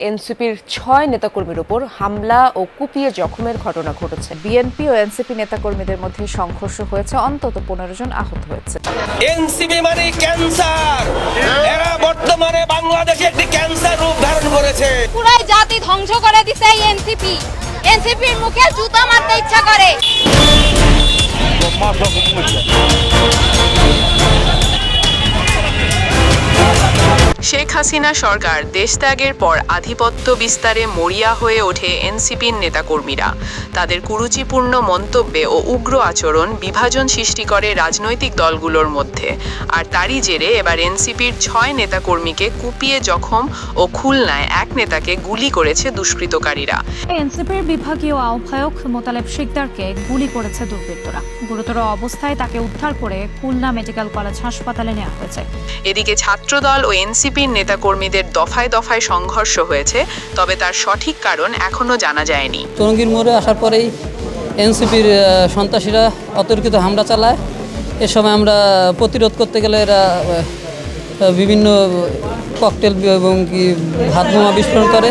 এনসিপির ৬ নেতাকর্মীর উপর হামলা ও কুপিয়ে জখমের ঘটনা ঘটেছে। বিএনপি ও এনসিপি নেতাকর্মীদের মধ্যে সংঘর্ষ হয়েছে, অন্তত ১৫ জন আহত হয়েছে। এনসিপি মানে ক্যান্সার, এরা বর্তমানে বাংলাদেশে একটি ক্যান্সার রূপ ধারণ করেছে। পুরো জাতি ধ্বংস করে দিছে এই এনসিপি। এনসিপির মুখে জুতা মারতে ইচ্ছা করে। শেখ হাসিনা সরকার দেশত্যাগের পর আধিপত্য বিস্তারে মরিয়া হয়ে ওঠে এনসিপির নেতাকর্মীরা। তাদের কুরুচিপূর্ণ মন্তব্যে ও উগ্র আচরণ বিভাজন সৃষ্টি করে রাজনৈতিক দলগুলোর মধ্যে। আর তারই জেরে এবার এনসিপির ৬ নেতাকর্মীকে কুপিয়ে জখম ও খুলনায় এক নেতাকে গুলি করেছে দুষ্কৃতকারীরা। এনসিপির বিভাগীয় আহ্বায়ক মোতালেব শিকদারকে গুলি করেছে দুর্বৃত্তরা। গুরুতর অবস্থায় তাকে উদ্ধার করে খুলনা মেডিকেল কলেজ হাসপাতালে নেওয়া হয়েছে। এদিকে ছাত্রদল ও এনসিপির নেতাকর্মীদের দফায় দফায় সংঘর্ষ হয়েছে, তবে তার সঠিক কারণ এখনো জানা যায়নি। টঙ্গীর মোড়ে আসার পরেই এনসিপির সন্ত্রাসীরা অতর্কিত হামলা চালায়। এ সময় আমরা প্রতিরোধ করতে গেলে এরা বিভিন্ন ককটেল এবং হাত বোমা বিস্ফোরণ করে।